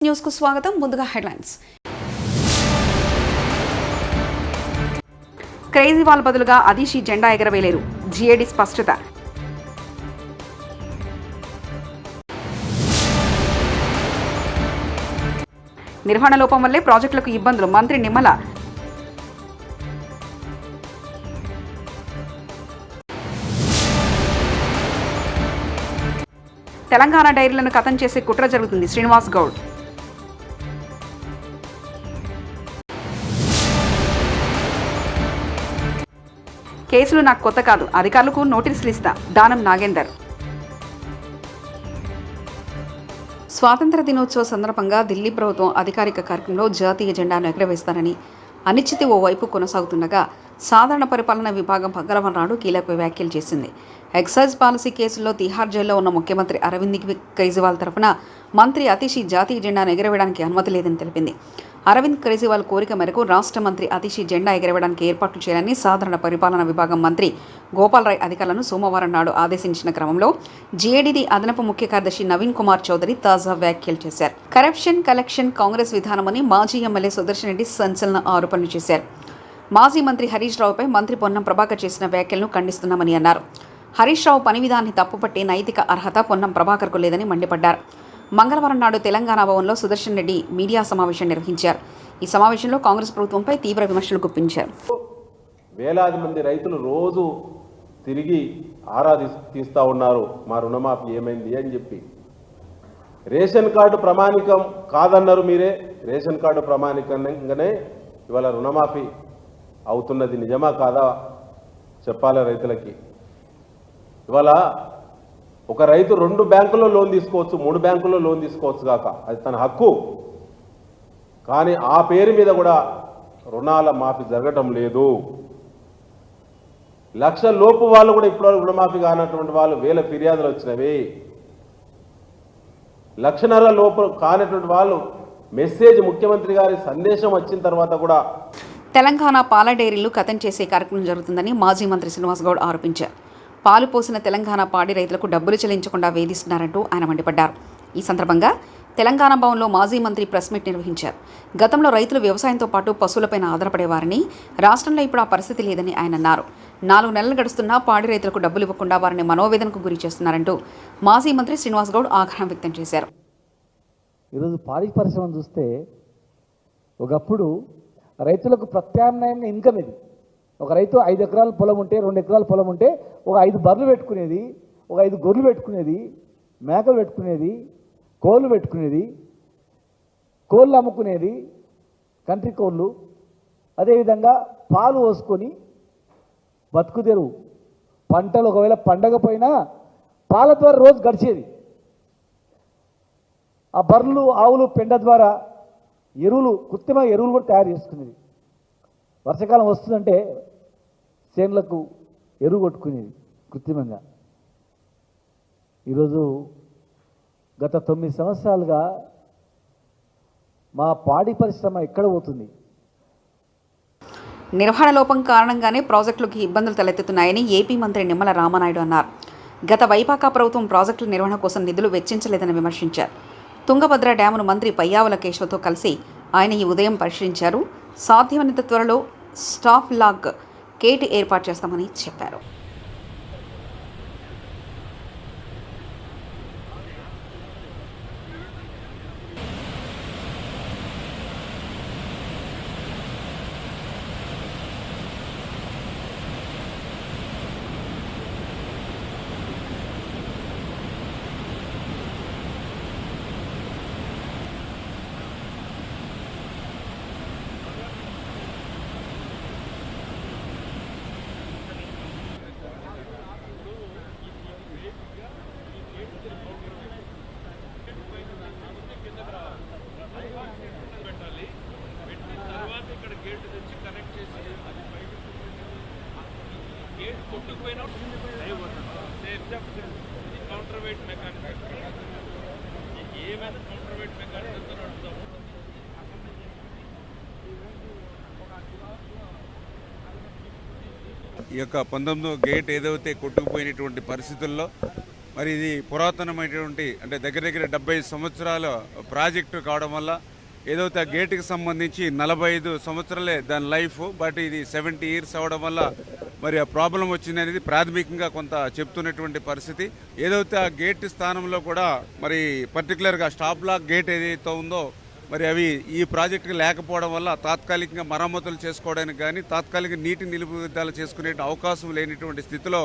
News కు స్వాగతం. ముందుగా హెడ్లైన్స్. కేజ్రీవాల్ బదులుగా అదిషి జెండా ఎగరవేయలేరు, జీఏడీ స్పష్టత. నిర్వహణ లోపం వల్లే ప్రాజెక్టులకు ఇబ్బందులు, మంత్రి నిమ్మల. తెలంగాణ డైరీలను ఖతం చేసే కుట్ర జరుగుతుంది, శ్రీనివాస్ గౌడ్. కేసులు నాకు కొత్త కాదు, అధికారులకు నోటీసులు ఇస్తా, దానం నాగేందర్. స్వాతంత్ర దినోత్సవ సందర్భంగా ఢిల్లీ ప్రభుత్వం అధికారిక కార్యక్రమంలో జాతీయ జెండాను ఎగరవేస్తారని అనిశ్చితి ఓవైపు కొనసాగుతుండగా సాధారణ పరిపాలన విభాగం మంగళవారం నాడు కీలక వ్యాఖ్యలు చేసింది. ఎక్సైజ్ పాలసీ కేసుల్లో తిహార్ జైల్లో ఉన్న ముఖ్యమంత్రి అరవింద్ కేజ్రీవాల్ తరఫున మంత్రి అతిషి జాతీయ జెండాను ఎగరవేయడానికి అనుమతి లేదని తెలిపింది. అరవింద్ కేజ్రీవాల్ కోరిక మేరకు రాష్ట్ర మంత్రి అతిషి జెండా ఎగరవేయడానికి ఏర్పాట్లు చేయాలని సాధారణ పరిపాలన విభాగం మంత్రి గోపాల్ రాయ్ అధికారులను సోమవారం నాడు ఆదేశించిన క్రమంలో జీఏడీ అదనపు ముఖ్య కార్యదర్శి నవీన్ కుమార్ చౌదరి తాజా వ్యాఖ్యలు చేశారు. కరప్షన్ కలెక్షన్ కాంగ్రెస్ విధానమని మాజీ ఎమ్మెల్యే సుదర్శన్ రెడ్డి సంచలన ఆరోపణలు చేశారు. మాజీ మంత్రి హరీష్ రావుపై మంత్రి పొన్నం ప్రభాకర్ చేసిన వ్యాఖ్యలను ఖండిస్తున్నామని అన్నారు. హరీష్ రావు పని విధానాన్ని తప్పుపట్టి నైతిక అర్హత పొన్నం ప్రభాకర్కు లేదని మండిపడ్డారు. మంగళవారం నాడు తెలంగాణ భవన్లో సుదర్శన్ రెడ్డి మీడియా సమావేశం నిర్వహించారు. ఈ సమావేశంలో కాంగ్రెస్ ప్రభుత్వంపై తీవ్ర విమర్శలు గుప్పించారు. వేలాది మంది రైతులు రోజు తిరిగి ఆరా తీస్తూ ఉన్నారు, మా రుణమాఫీ ఏమైంది అని చెప్పి. రేషన్ కార్డు ప్రామాణికం కాదన్నారు మీరే. రేషన్ కార్డు ప్రామాణికంగానే ఇవాళ రుణమాఫీ అవుతున్నది, నిజమా కాదా చెప్పాలి రైతులకి. ఇవాళ ఒక రైతు 2 బ్యాంకుల్లో లోన్ తీసుకోవచ్చు, 3 బ్యాంకుల్లో లోన్ తీసుకోవచ్చు కాక, అది తన హక్కు. కానీ ఆ పేరు మీద కూడా రుణాల మాఫీ జరగటం లేదు. 1,00,000 లోపు వాళ్ళు కూడా ఇప్పుడు రుణమాఫీ కానటువంటి వాళ్ళు వేల ఫిర్యాదులు వచ్చినవి. 1,50,000 లోపు కానటువంటి వాళ్ళు మెసేజ్ ముఖ్యమంత్రి గారి సందేశం వచ్చిన తర్వాత కూడా. తెలంగాణ పాల డైరీలు ఖతం చేసే కార్యక్రమం జరుగుతుందని మాజీ మంత్రి శ్రీనివాస్ గౌడ్ ఆరోపించారు. పాలు పోసిన తెలంగాణ పాడి రైతులకు డబ్బులు చెల్లించకుండా వేధిస్తున్నారంటూ ఆయన మండిపడ్డారు. ఈ సందర్భంగా తెలంగాణ భవన్లో మాజీ మంత్రి ప్రెస్ మీట్ నిర్వహించారు. గతంలో రైతులు వ్యవసాయంతో పాటు పశువులపైన ఆధారపడేవారని, రాష్ట్రంలో ఇప్పుడు ఆ పరిస్థితి లేదని ఆయన అన్నారు. 4 నెలలు గడుస్తున్నా పాడి రైతులకు డబ్బులు ఇవ్వకుండా వారిని మనోవేదనకు గురి చేస్తున్నారంటూ మాజీ మంత్రి శ్రీనివాస్ గౌడ్ ఆగ్రహం వ్యక్తం చేశారు. ఈరోజు పాడి పరిశ్రమ చూస్తే ఒకప్పుడు రైతులకు ప్రత్యామ్నాయంగా ఇన్కమ్ ఇది. ఒక రైతు 5 ఎకరాల పొలం ఉంటే, 2 ఎకరాల పొలం ఉంటే ఒక 5 బర్రెలు పెట్టుకునేది, ఒక 5 గొర్రెలు పెట్టుకునేది, మేకలు పెట్టుకునేది, కోళ్ళు పెట్టుకునేది, కోళ్ళు అమ్ముకునేది, కంట్రీ కోళ్ళు. అదేవిధంగా పాలు పోసుకొని బతుకుదెరువు. పంటలు ఒకవేళ పండగ పోయినా పాల ద్వారా రోజు గడిచేది. ఆ బర్రెలు ఆవులు పెండ ద్వారా ఎరువులు, కృత్రిమ ఎరువులు కూడా తయారు చేసుకునేది. వర్షాకాలం వస్తుందంటే చేనులకు ఎరువు కొట్టుకునేది కృత్రిమంగా. ఈరోజు గత 9 సంవత్సరాలుగా మా పాడి పరిశ్రమ ఎక్కడ పోతుంది? నిర్వహణ లోపం కారణంగానే ప్రాజెక్టులకు ఇబ్బందులు తలెత్తుతున్నాయని ఏపీ మంత్రి నిమ్మల రామానాయుడు అన్నారు. గత వైపాకా ప్రభుత్వం ప్రాజెక్టుల నిర్వహణ కోసం నిధులు వెచ్చించలేదని విమర్శించారు. తుంగభద్ర డ్యామును మంత్రి పయ్యావుల కేశవతో కలిసి ఆయన ఈ ఉదయం పరిశీలించారు. సాధ్యమైనంత త్వరలో స్టాఫ్ లాగ్ కేట్ ఏర్పాటు చేస్తామని చెప్పారు. ఈ యొక్క 19వ గేట్ ఏదైతే కొట్టుకుపోయినటువంటి పరిస్థితుల్లో మరి ఇది పురాతనమైనటువంటి అంటే దగ్గర దగ్గర 70 సంవత్సరాల ప్రాజెక్టు కావడం వల్ల ఏదైతే ఆ గేటుకి సంబంధించి 45 సంవత్సరాలే దాని లైఫ్, బట్ ఇది 70 ఇయర్స్ అవడం వల్ల మరి ఆ ప్రాబ్లం వచ్చింది అనేది ప్రాథమికంగా కొంత చెప్తున్నటువంటి పరిస్థితి. ఏదైతే ఆ గేట్ స్థానంలో కూడా మరి పర్టికులర్గా స్టాప్ లాక్ గేట్ ఏదైతే ఉందో మరి అవి ఈ ప్రాజెక్టుకి లేకపోవడం వల్ల తాత్కాలికంగా మరమ్మతులు చేసుకోవడానికి కానీ తాత్కాలిక నీటి నిలుపుదల చేసుకునే అవకాశం లేనిటువంటి స్థితిలో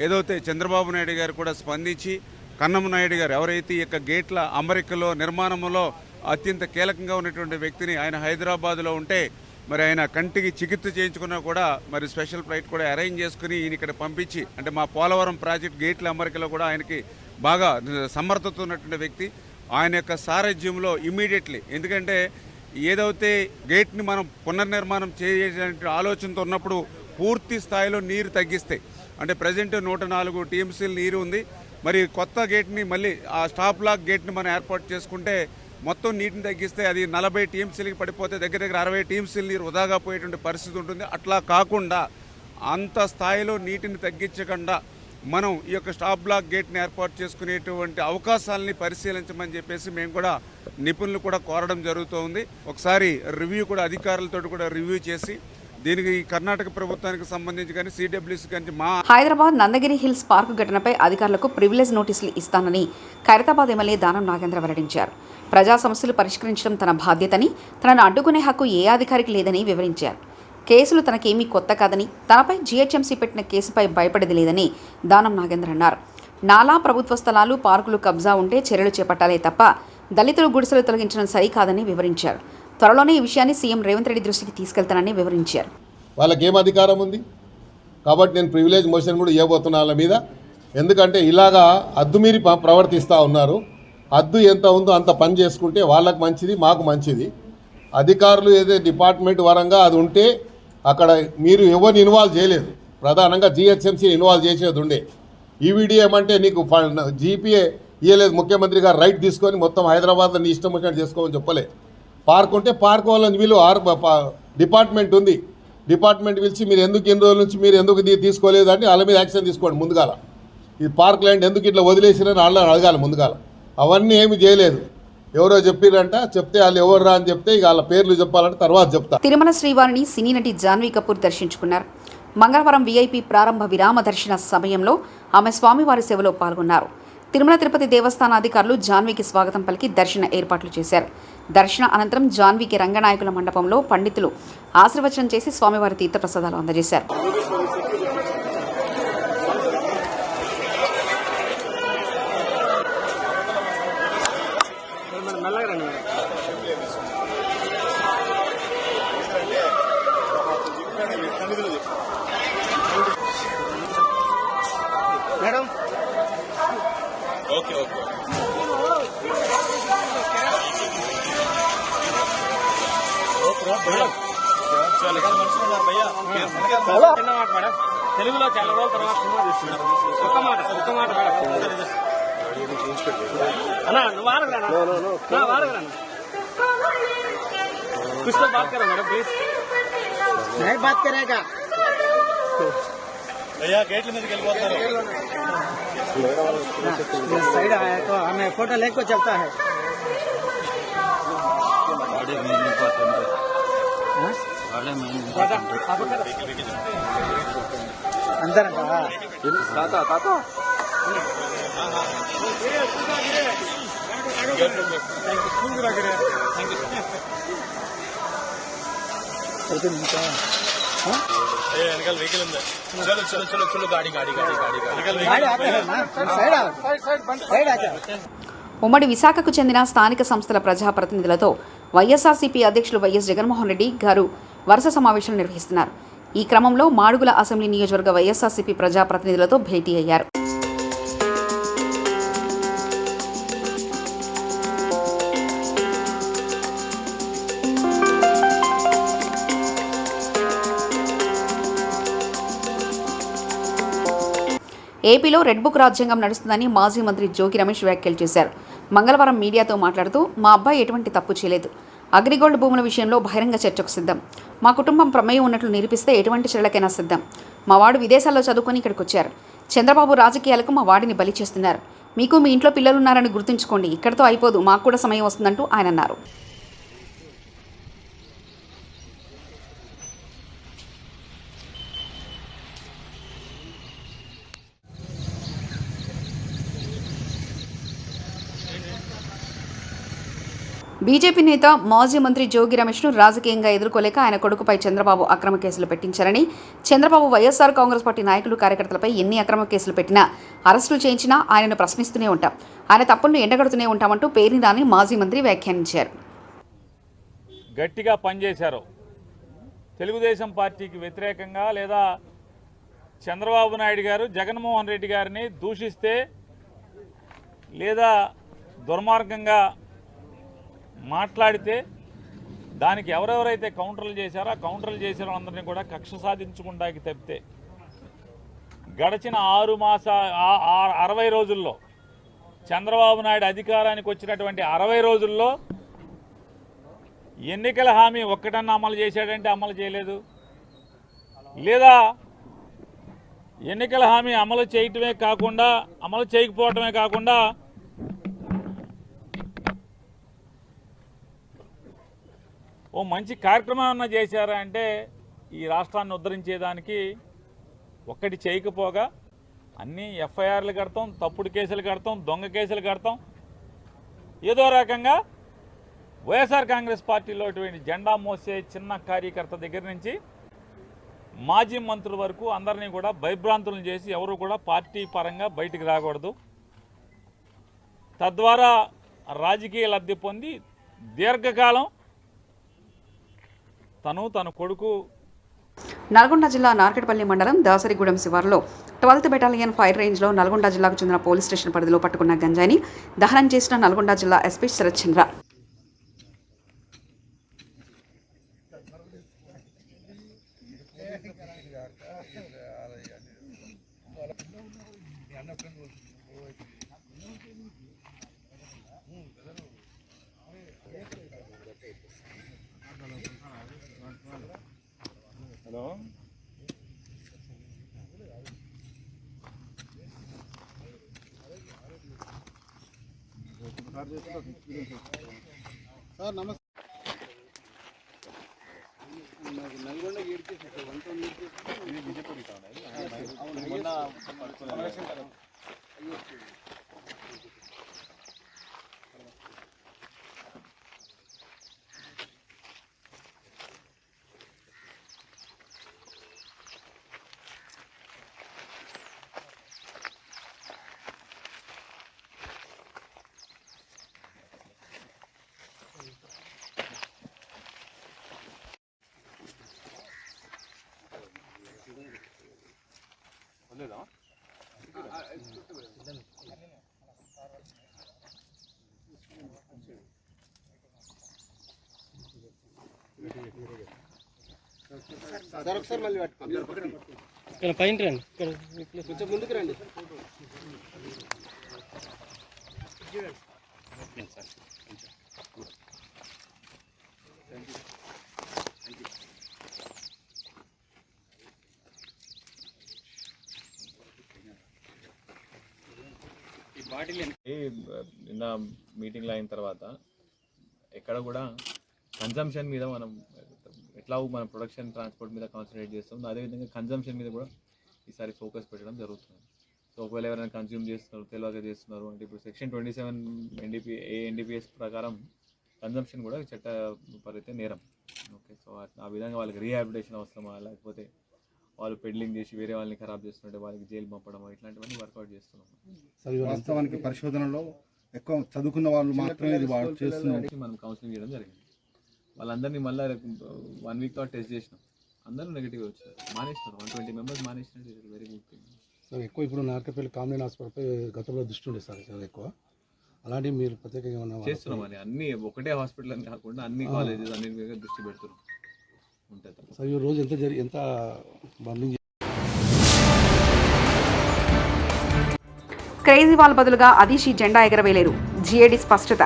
ఏదైతే చంద్రబాబు నాయుడు గారు కూడా స్పందించి కన్నమ నాయుడు గారు ఎవరైతే ఈ యొక్క గేట్ల అమరికలో నిర్మాణంలో అత్యంత కీలకంగా ఉన్నటువంటి వ్యక్తిని ఆయన హైదరాబాద్లో ఉంటే మరి ఆయన కంటికి చికిత్స చేయించుకున్నా కూడా మరి స్పెషల్ ఫ్లైట్ కూడా అరేంజ్ చేసుకుని ఈయన ఇక్కడ పంపించి అంటే మా పోలవరం ప్రాజెక్ట్ గేట్ల అమరికలో కూడా ఆయనకి బాగా సమర్థత ఉన్నటువంటి వ్యక్తి. ఆయన యొక్క సారథ్యంలో ఇమ్మీడియట్లీ, ఎందుకంటే ఏదైతే గేట్ని మనం పునర్నిర్మాణం చేయాలనే ఆలోచనతో ఉన్నప్పుడు పూర్తి స్థాయిలో నీరు తగ్గిస్తే అంటే ప్రజెంట్ 104 టీఎంసీల నీరు ఉంది. మరి కొత్త గేట్ని మళ్ళీ ఆ స్టాప్ లాక్ గేట్ని మనం ఏర్పాటు చేసుకుంటే మొత్తం నీటిని తగ్గిస్తే అది 40 టీఎంసీలకి పడిపోతే దగ్గర దగ్గర 60 టీఎంసీల నీరు వృధాగా పోయేటువంటి పరిస్థితి ఉంటుంది. అట్లా కాకుండా అంత స్థాయిలో నీటిని తగ్గించకుండా మనం ఈ యొక్క స్టాప్ బ్లాక్ గేట్ని ఏర్పాటు చేసుకునేటువంటి అవకాశాలని పరిశీలించమని చెప్పేసి మేము కూడా నిపుణులు కూడా కోరడం జరుగుతోంది. ఒకసారి రివ్యూ కూడా అధికారులతో కూడా రివ్యూ చేసి దీనికి కర్ణాటక ప్రభుత్వానికి సంబంధించి కానీ సిడబ్ల్యూసీ కానీ మా హైదరాబాద్ నందగిరి హిల్స్ పార్కు ఘటనపై అధికారులకు ప్రివిలేజ్ నోటీసులు ఇస్తానని ఖైరతాబాద్ ఎమ్మెల్యే దానం నాగేంద్ర వెల్లడించారు. ప్రజా సమస్యలు పరిష్కరించడం తన బాధ్యతని, తనను అడ్డుకునే హక్కు ఏ అధికారికి లేదని వివరించారు. కేసులు తనకేమీ కొత్త కాదని, తనపై జీహెచ్ఎంసీ పెట్టిన కేసుపై భయపడేది లేదని దానం నాగేంద్ర అన్నారు. నాలా, ప్రభుత్వ స్థలాలు, పార్కులు కబ్జా ఉంటే చర్యలు చేపట్టాలే తప్ప దళితులు గుడిసెలు తొలగించడం సరికాదని వివరించారు. త్వరలోనే ఈ విషయాన్ని సీఎం రేవంత్ రెడ్డి దృష్టికి తీసుకెళ్తానని వివరించారు. వాళ్ళకి ఏం అధికారం ఉంది కాబట్టి నేను ప్రివిలేజ్ మోషన్ కూడా ఇవ్వబోతున్నా వాళ్ళ మీద. ఎందుకంటే ఇలాగా అద్దుమీరి ప్రవర్తిస్తూ ఉన్నారు. అద్దు ఎంత ఉందో అంత పని చేసుకుంటే వాళ్ళకు మంచిది, మాకు మంచిది. అధికారులు ఏదైతే డిపార్ట్మెంట్ పరంగా అది ఉంటే అక్కడ మీరు ఎవరిని ఇన్వాల్వ్ చేయలేదు, ప్రధానంగా జిహెచ్ఎంసీని ఇన్వాల్వ్ చేసేది ఉండే. ఈవీడీ ఏమంటే నీకు జీపీఏ ఇవ్వలేదు, ముఖ్యమంత్రి గారు రైట్ తీసుకొని మొత్తం హైదరాబాద్లో నీ ఇష్టం వచ్చినట్టు చేసుకోమని చెప్పలే. పార్క్ ఉంటే పార్క్ వాళ్ళని వీళ్ళు డిపార్ట్మెంట్ ఉంది, డిపార్ట్మెంట్ పిలిచి మీరు ఎందుకు ఇన్ని రోజుల నుంచి మీరు ఎందుకు తీసుకోలేదు అంటే వాళ్ళ మీద యాక్షన్ తీసుకోండి ముందుగాల. ఈ పార్క్ ల్యాండ్ ఎందుకు ఇట్లా వదిలేసిరని వాళ్ళని అడగాలి ముందుగాల. అవన్నీ ఏమి చేయలేదు. ఎవరో చెప్పిరంట, చెప్తే వాళ్ళు ఎవర్రా అని చెప్తే ఇక వాళ్ళ పేర్లు చెప్పాలంటే తర్వాత చెప్తా. తిరుమల శ్రీవారిని సినీ నటి జాన్వీ కపూర్ దర్శించుకున్నారు. మంగళవారం వీఐపీ ప్రారంభ విరామ దర్శన సమయంలో ఆమె స్వామివారి సేవలో పాల్గొన్నారు. తిరుమల తిరుపతి దేవస్థాన అధికారులు జాన్వీకి స్వాగతం పలికి దర్శన ఏర్పాట్లు చేశారు. దర్శన అనంతరం జాన్వీకి రంగనాయకుల మండపంలో పండితులు ఆశీర్వచనం చేసి స్వామివారి తీర్థప్రసాదాలు అందజేశారు. మేడం ఓకే ఓకే తెలుగులో చాలా రోజుల తర్వాత సినిమా తీస్తున్నారు. ఒక్క మాట అన్నా నువ్వు వాడగరా कुछ तो बात करो मैडम प्लीज. नहीं बात करेगा भैया गेट में साइड आया तो हमें फोटो लेको चलता है. अंदर ఉమ్మడి విశాఖకు చెందిన స్థానిక సంస్థల ప్రజాప్రతినిధులతో వైఎస్ఆర్సీపీ అధ్యక్షులు వైఎస్ జగన్మోహన్ రెడ్డి గారు వరుస సమావేశాలు నిర్వహిస్తున్నారు. ఈ క్రమంలో మాడుగుల అసెంబ్లీ నియోజకవర్గ వైఎస్ఆర్సీపీ ప్రజాప్రతినిధులతో భేటీ అయ్యారు. ఏపీలో రెడ్ బుక్ రాజ్యాంగం నడుస్తుందని మాజీ మంత్రి జోగి రమేష్ వ్యాఖ్యలు చేశారు. మంగళవారం మీడియాతో మాట్లాడుతూ మా అబ్బాయి ఎటువంటి తప్పు చేయలేదు, అగ్రిగోల్డ్ భూముల విషయంలో బహిరంగ చర్చకు సిద్ధం, మా కుటుంబం ప్రమేయం ఉన్నట్లు నిరూపిస్తే ఎటువంటి చర్యలకైనా సిద్ధం, మా వాడు విదేశాల్లో చదువుకొని ఇక్కడికి వచ్చారు, చంద్రబాబు రాజకీయాలకు మా వాడిని బలి చేస్తున్నారు, మీకు మీ ఇంట్లో పిల్లలు ఉన్నారని గుర్తుంచుకోండి, ఇక్కడితో అయిపోదు, మాకు కూడా సమయం వస్తుందంటూ ఆయన అన్నారు. బీజేపీ నేత మాజీ మంత్రి జోగి రమేష్ను రాజకీయంగా ఎదుర్కోలేక ఆయన కొడుకుపై చంద్రబాబు అక్రమ కేసులు పెట్టించారని, చంద్రబాబు వైఎస్ఆర్ కాంగ్రెస్ పార్టీ నాయకులు కార్యకర్తలపై ఎన్ని అక్రమ కేసులు పెట్టినా, అరెస్టులు చేయించినా ఆయనను ప్రశ్నిస్తూనే ఉంటాం, ఆయన తప్పులను ఎండగడుతూనే ఉంటామంటూ పేర్ని నాని మాజీ మంత్రి వ్యాఖ్యానించారు. గట్టిగా పనిచేశారు. తెలుగుదేశం పార్టీకి వ్యతిరేకంగా లేదా చంద్రబాబు నాయుడు గారు జగన్మోహన్ రెడ్డి గారిని దూషిస్తే లేదా దుర్మార్గంగా మాట్లాడితే దానికి ఎవరెవరైతే కౌంటర్లు చేశారో ఆ కౌంటర్లు చేసిన అందరినీ కూడా కక్ష సాధించుకుంటాకి తప్పితే గడిచిన 60 రోజుల్లో చంద్రబాబు నాయుడు అధికారానికి వచ్చినటువంటి 60 రోజుల్లో ఎన్నికల హామీ ఒక్కటన్నా అమలు చేశాడంటే అమలు చేయలేదు, లేదా ఎన్నికల హామీ అమలు చేయకపోవటమే కాకుండా ఓ మంచి కార్యక్రమం అన్న చేశారా అంటే ఈ రాష్ట్రాన్ని ఉద్ధరించేదానికి ఒక్కటి చేయకపోగా అన్నీ ఎఫ్ఐఆర్లు కడతాం, తప్పుడు కేసులు కడతాం, దొంగ కేసులు కడతాం. ఏదో రకంగా వైఎస్ఆర్ కాంగ్రెస్ పార్టీలో జెండా మోసే చిన్న కార్యకర్త దగ్గర నుంచి మాజీ మంత్రుల వరకు అందరినీ కూడా భయభ్రాంతులను చేసి ఎవరు కూడా పార్టీ పరంగా బయటికి రాకూడదు, తద్వారా రాజకీయ లబ్ధి పొంది దీర్ఘకాలం తన కొడుకు. నల్గొండ జిల్లా నార్కెట్పల్లి మండలం దాసరిగూడెం శివారులో 12th బెటాలియన్ ఫైర్ రేంజ్లో నల్గొండ జిల్లాకు చెందిన పోలీస్ స్టేషన్ పరిధిలో పట్టుకున్న గంజాయిని దహనం చేసిన నల్గొండ జిల్లా ఎస్పీ శరత్ చంద్ర. హలో, సార్ నమస్తే. నల్గొండ సార్ ఒకసారి మళ్ళీ ఇక్కడ పైన రండి, కొంచెం ముందుకు రండి. నిన్న మీటింగ్లో అయిన తర్వాత ఎక్కడ కూడా కన్జంప్షన్ మీద మనం ఎట్లా మన ప్రొడక్షన్ ట్రాన్స్పోర్ట్ మీద కాన్సన్ట్రేట్ చేస్తాం, అదేవిధంగా కన్జంప్షన్ మీద కూడా ఈసారి ఫోకస్ పెట్టడం జరుగుతుంది. సో ఒకవేళ ఎవరైనా కన్జ్యూమ్ చేస్తున్నారు, తెలియక చేస్తున్నారు అంటే ఇప్పుడు సెక్షన్ 27 ఎన్డీపీఎస్ ప్రకారం కన్జంప్షన్ కూడా చట్ట పరితే నేరం. ఓకే, సో ఆ విధంగా వాళ్ళకి రీహాబిలిటేషన్ అవసరమా, లేకపోతే వాళ్ళు పెడ్లింగ్ చేసి వేరే వాళ్ళని ఖరాబ్ చేస్తుంటే వాళ్ళకి జైలు పంపడం, ఇట్లాంటివన్నీ వర్కౌట్ చేస్తున్నాం. వాస్తవానికి పరిశోధనలో ఎక్కువ చదువుకున్న వాళ్ళు మాత్రమే ఇది చేస్తున్నారు. మనం కౌన్సిలింగ్ చేయడం జరిగింది. వాళ్ళందరినీ మళ్ళీ 1 వీక్ తర్వాత టెస్ట్ చేసినాం, అందరూ నెగిటివ్ వచ్చారు, మానేసినారు. 120 మెంబర్స్ మానేసినట్టు. Very good thing sir. ఎక్కువ ఇప్పుడు నార్కపల్లి కామినేని హాస్పిటల్పై గతంలో దృష్టి ఉండేది సార్, చాలా ఎక్కువ. అలాంటివి మీరు ప్రత్యేకంగా చేస్తున్నాం అని అన్ని ఒకటే హాస్పిటల్ అని కాకుండా అన్ని కాలేజెస్ అన్నిటి మీద దృష్టి పెడుతున్నాం ఉంటుంది సార్. ఈ రోజు ఎంత బంధించి కేజ్రీవాల్ బదులుగా అదీషి జెండా ఎగరవేలేరు, జీఏడీ స్పష్టత.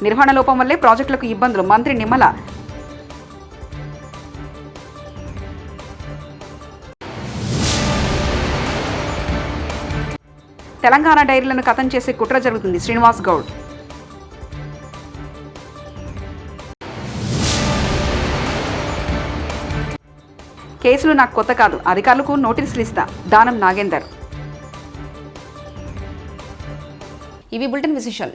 నిర్వహణ లోపం వల్లే ప్రాజెక్టులకు ఇబ్బందులు, మంత్రి నిమ్మల. తెలంగాణ డైరీలను ఖతం చేసే కుట్ర జరుగుతుంది. శ్రీనివాస్ గౌడ్. కేసులు నాకు కొత్త కాదు, అధికారులకు నోటీసులు ఇస్తా. దానం నాగేందర్. ఇవి బులెటిన్ విశేషాలు.